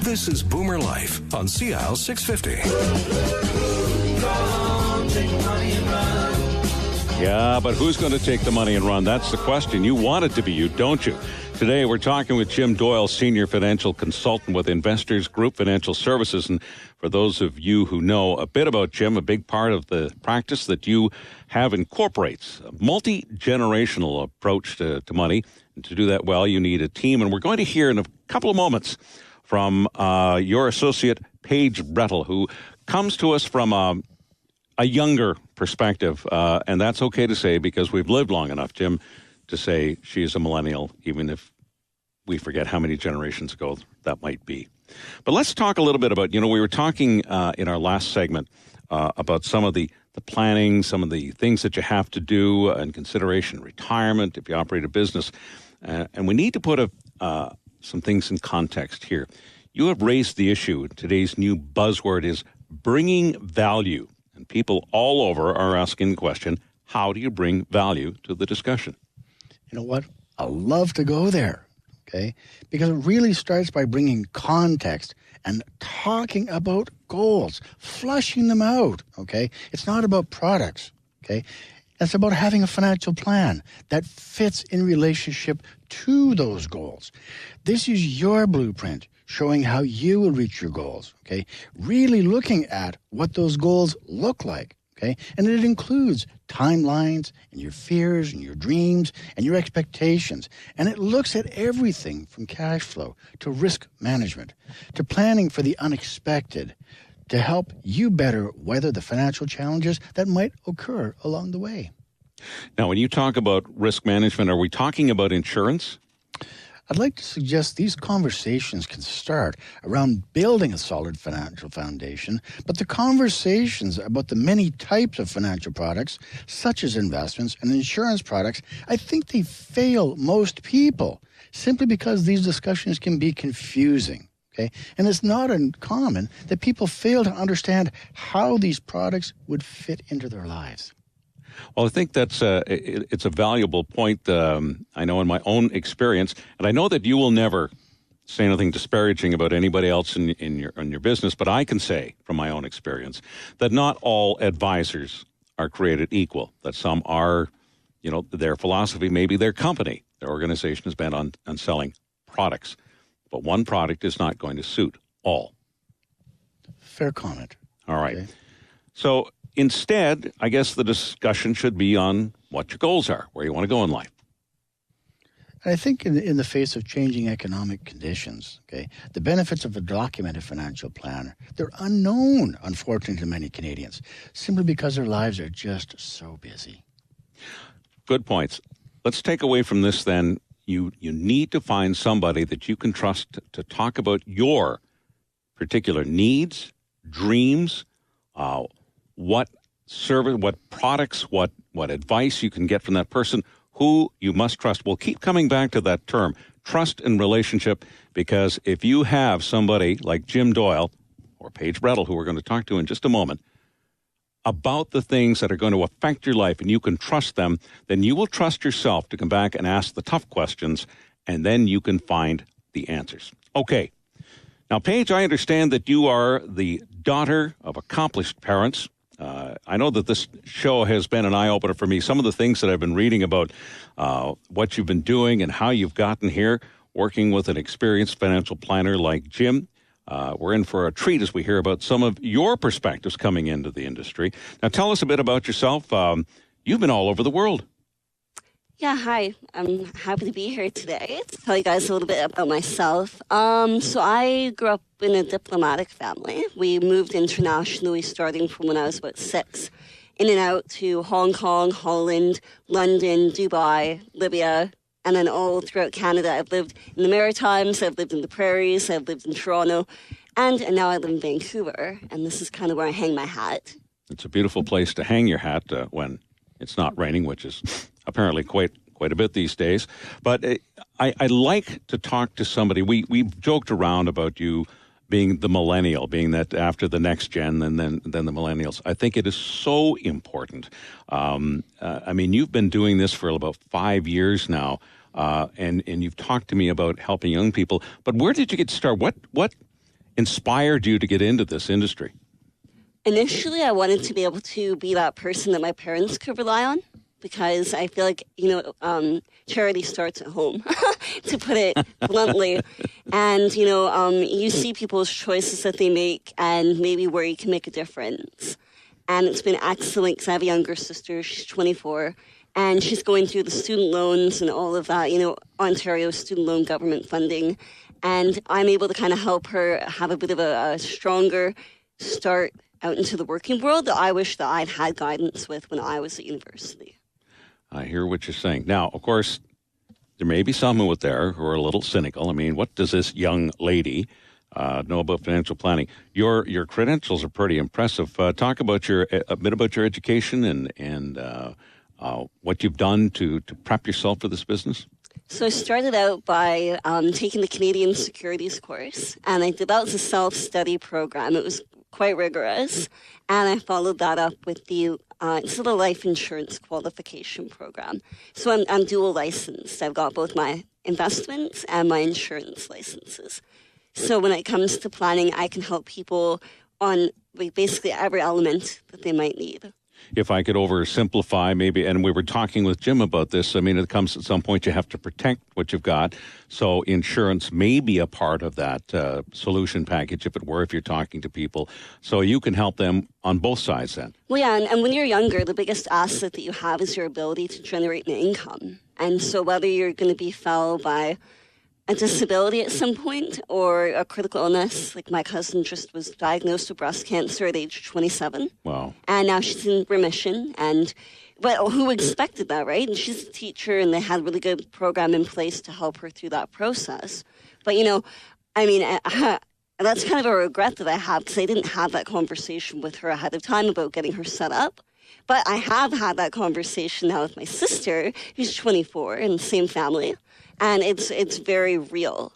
This is Boomer Life on CIL 650. Yeah, but who's going to take the money and run? That's the question. You want it to be you, don't you? Today, we're talking with Jim Doyle, Senior Financial Consultant with Investors Group Financial Services. And for those of you who know a bit about Jim, a big part of the practice that you have incorporates a multi-generational approach to money. And to do that well, you need a team. And we're going to hear in a couple of moments from your associate, Paige Brettel, who comes to us from a younger perspective. And that's okay to say because we've lived long enough, Jim, to say she is a millennial, even if we forget how many generations ago that might be. But let's talk a little bit about, we were talking in our last segment about some of the planning, some of the things that you have to do in consideration, retirement, if you operate a business. And we need to put some things in context here. You have raised the issue. Today's new buzzword is bringing value. And people all over are asking the question, how do you bring value to the discussion? You know what? I love to go there, okay? Because it really starts by bringing context and talking about goals, flushing them out, okay? It's not about products, okay? It's about having a financial plan that fits in relationship to those goals. This is your blueprint showing how you will reach your goals, okay? Really looking at what those goals look like. Okay, and it includes timelines and your fears and your dreams and your expectations. And it looks at everything from cash flow to risk management to planning for the unexpected to help you better weather the financial challenges that might occur along the way. Now, when you talk about risk management, are we talking about insurance? I'd like to suggest these conversations can start around building a solid financial foundation, but the conversations about the many types of financial products, such as investments and insurance products, I think they fail most people simply because these discussions can be confusing. Okay? And it's not uncommon that people fail to understand how these products would fit into their lives. Well, I think that's it's a valuable point. I know in my own experience, and I know that you will never say anything disparaging about anybody else in your business, but I can say from my own experience that not all advisors are created equal. That some are, their philosophy, maybe their company, their organization is bent on selling products, but one product is not going to suit all. Fair comment. All right. Okay. So instead, I guess the discussion should be on what your goals are, where you want to go in life. I think in the face of changing economic conditions, okay, the benefits of a documented financial plan, they're unknown, unfortunately, to many Canadians, simply because their lives are just so busy. Good points. Let's take away from this then, you need to find somebody that you can trust to talk about your particular needs, dreams, what service, what products, what advice you can get from that person, who you must trust. We'll keep coming back to that term, trust and relationship, because if you have somebody like Jim Doyle or Paige Brettel, who we're going to talk to in just a moment, about the things that are going to affect your life and you can trust them, then you will trust yourself to come back and ask the tough questions, and then you can find the answers. Okay. Now, Paige, I understand that you are the daughter of accomplished parents. I know that this show has been an eye-opener for me. Some of the things that I've been reading about what you've been doing and how you've gotten here, working with an experienced financial planner like Jim. We're in for a treat as we hear about some of your perspectives coming into the industry. Now, tell us a bit about yourself. You've been all over the world. Yeah, hi. I'm happy to be here today to tell you guys a little bit about myself. So I grew up in a diplomatic family. We moved internationally starting from when I was about 6, in and out to Hong Kong, Holland, London, Dubai, Libya, and then all throughout Canada. I've lived in the Maritimes, I've lived in the Prairies, I've lived in Toronto, and now I live in Vancouver, and this is kind of where I hang my hat. It's a beautiful place to hang your hat when it's not raining, which is apparently quite a bit these days. But I like to talk to somebody. We've joked around about you being the millennial, being that after the next gen and then the millennials. I think it is so important. I mean, you've been doing this for about 5 years now, and you've talked to me about helping young people. But where did you get started? What inspired you to get into this industry? Initially, I wanted to be able to be that person that my parents could rely on, because I feel like, charity starts at home, to put it bluntly. And, you see people's choices that they make and maybe where you can make a difference. And it's been excellent because I have a younger sister. She's 24, and she's going through the student loans and all of that, Ontario student loan government funding. And I'm able to kind of help her have a bit of a stronger start out into the working world that I wish that I'd had guidance with when I was at university. I hear what you're saying. Now, of course, there may be some out there who are a little cynical. I mean, what does this young lady know about financial planning? Your credentials are pretty impressive. Talk about a bit about your education and what you've done to prep yourself for this business. So I started out by taking the Canadian Securities course, and I did that as a self-study program. It was quite rigorous, and I followed that up with the life insurance qualification program. So I'm dual licensed. I've got both my investments and my insurance licenses. So when it comes to planning, I can help people on basically every element that they might need. If I could oversimplify maybe, and we were talking with Jim about this, I mean, it comes at some point you have to protect what you've got. So insurance may be a part of that solution package, if you're talking to people. So you can help them on both sides then. Well, yeah, and when you're younger, the biggest asset that you have is your ability to generate an income. And so whether you're going to be felled by a disability at some point or a critical illness. Like my cousin just was diagnosed with breast cancer at age 27. Wow. And now she's in remission. But who expected that, right? And she's a teacher, and they had a really good program in place to help her through that process. But, that's kind of a regret that I have, because I didn't have that conversation with her ahead of time about getting her set up. But I have had that conversation now with my sister, who's 24, in the same family. And it's very real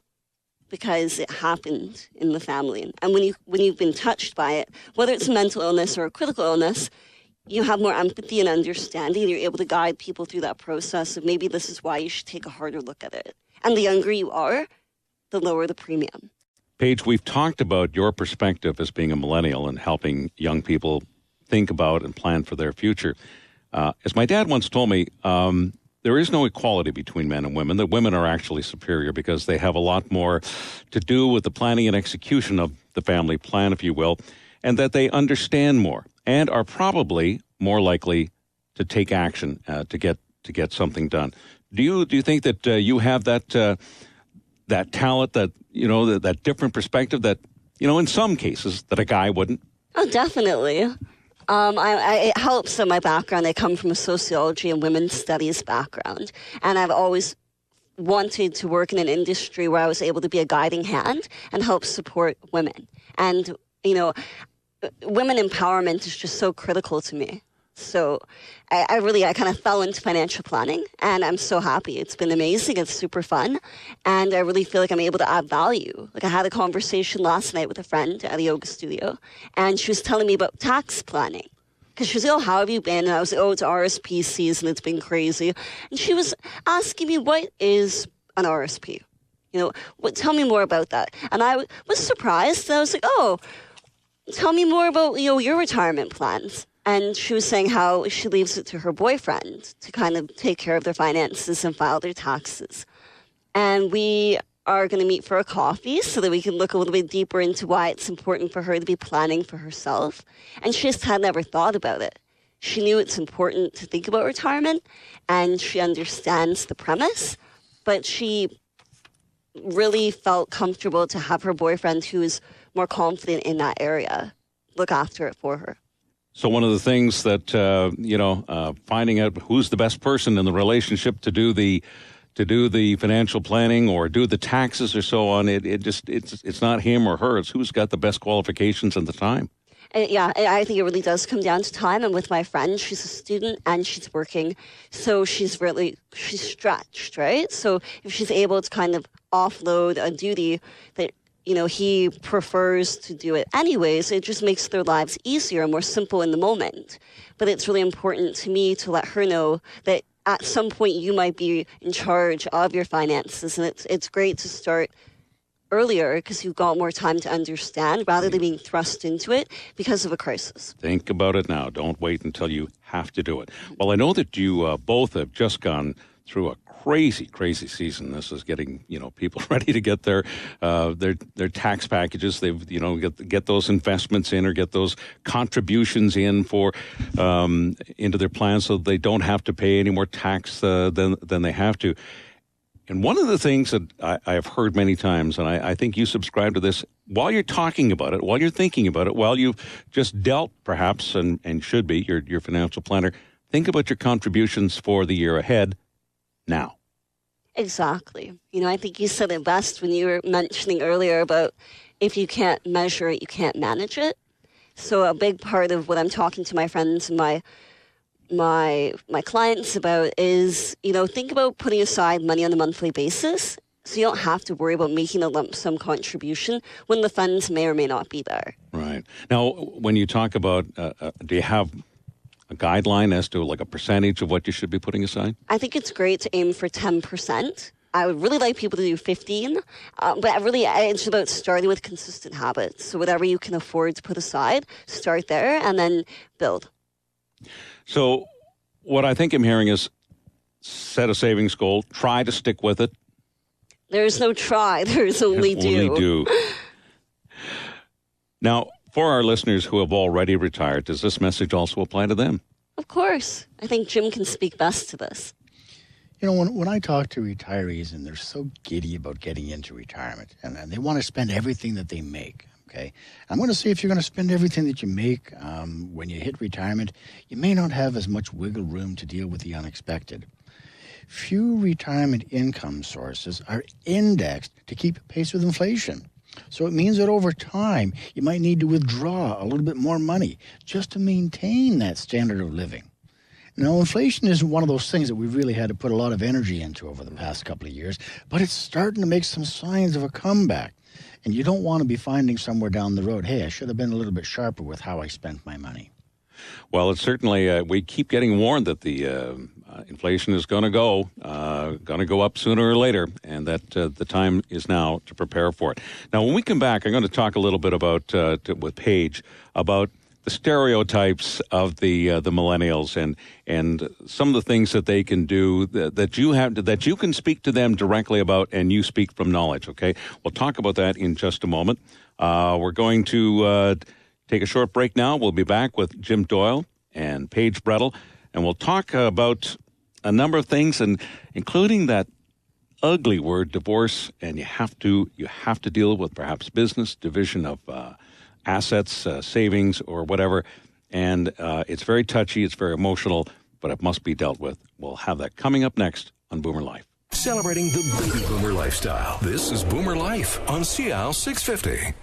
because it happened in the family. And when you've been touched by it, whether it's a mental illness or a critical illness, you have more empathy and understanding. You're able to guide people through that process of maybe this is why you should take a harder look at it. And the younger you are, the lower the premium. Paige, we've talked about your perspective as being a millennial and helping young people think about and plan for their future. As my dad once told me, there is no equality between men and women. The women are actually superior because they have a lot more to do with the planning and execution of the family plan, if you will, and that they understand more and are probably more likely to take action to get something done. Do you think that you have that talent, that different perspective that in some cases that a guy wouldn't? Oh, definitely. It helps in my background. I come from a sociology and women's studies background, and I've always wanted to work in an industry where I was able to be a guiding hand and help support women. And, women empowerment is just so critical to me. So I kind of fell into financial planning, and I'm so happy. It's been amazing. It's super fun. And I really feel like I'm able to add value. Like I had a conversation last night with a friend at a yoga studio, and she was telling me about tax planning. Because she was like, how have you been? And I was like, it's RSP season. It's been crazy. And she was asking me, what is an RSP? Tell me more about that. And I was surprised. And I was like, tell me more about, your retirement plans. And she was saying how she leaves it to her boyfriend to kind of take care of their finances and file their taxes. And we are going to meet for a coffee so that we can look a little bit deeper into why it's important for her to be planning for herself. And she just had never thought about it. She knew it's important to think about retirement, and she understands the premise, but she really felt comfortable to have her boyfriend, who is more confident in that area, look after it for her. So one of the things that, finding out who's the best person in the relationship to do the financial planning or do the taxes or so on, it's not him or her. It's who's got the best qualifications and the time. Yeah, I think it really does come down to time. And with my friend, she's a student and she's working. So she's stretched, right? So if she's able to kind of offload a duty that he prefers to do it anyways, it just makes their lives easier and more simple in the moment. But it's really important to me to let her know that at some point you might be in charge of your finances, and it's great to start earlier because you got more time to understand rather than being thrust into it because of a crisis. Think about it now. Don't wait until you have to do it. Well, I know that you both have just gone through a crazy season. This is getting, people ready to get their tax packages. They've, get those investments in or get those contributions in for into their plans so they don't have to pay any more tax than they have to. And one of the things that I have heard many times, and I think you subscribe to this, while you're talking about it, while you're thinking about it, while you've just dealt perhaps and should be your financial planner, think about your contributions for the year ahead now. Exactly. I think you said it best when you were mentioning earlier about if you can't measure it, you can't manage it. So a big part of what I'm talking to my friends and my clients about is, think about putting aside money on a monthly basis so you don't have to worry about making a lump sum contribution when the funds may or may not be there. Right. Now, when you talk about, do you have a guideline as to like a percentage of what you should be putting aside? I think it's great to aim for 10%. I would really like people to do 15, but it's about starting with consistent habits. So whatever you can afford to put aside, start there and then build. So what I think I'm hearing is set a savings goal, try to stick with it. There's no try, there's only do. Only do. Now, for our listeners who have already retired, does this message also apply to them? Of course. I think Jim can speak best to this. When I talk to retirees and they're so giddy about getting into retirement and they want to spend everything that they make, okay, I'm going to say if you're going to spend everything that you make when you hit retirement, you may not have as much wiggle room to deal with the unexpected. Few retirement income sources are indexed to keep pace with inflation. So it means that over time, you might need to withdraw a little bit more money just to maintain that standard of living. Now, inflation isn't one of those things that we've really had to put a lot of energy into over the past couple of years, but it's starting to make some signs of a comeback. And you don't want to be finding somewhere down the road, hey, I should have been a little bit sharper with how I spent my money. Well, it's certainly, we keep getting warned that the inflation is going to go up sooner or later, and that the time is now to prepare for it. Now, when we come back, I'm going to talk a little bit about with Paige about the stereotypes of the millennials and some of the things that they can do that you can speak to them directly about, and you speak from knowledge. Okay, we'll talk about that in just a moment. We're going to take a short break now. We'll be back with Jim Doyle and Paige Brettel, and we'll talk about a number of things, and including that ugly word, divorce. And you have to deal with perhaps business division of assets, savings, or whatever. And it's very touchy, it's very emotional, but it must be dealt with. We'll have that coming up next on Boomer Life. Celebrating the baby boomer lifestyle. This is Boomer Life on CL 650.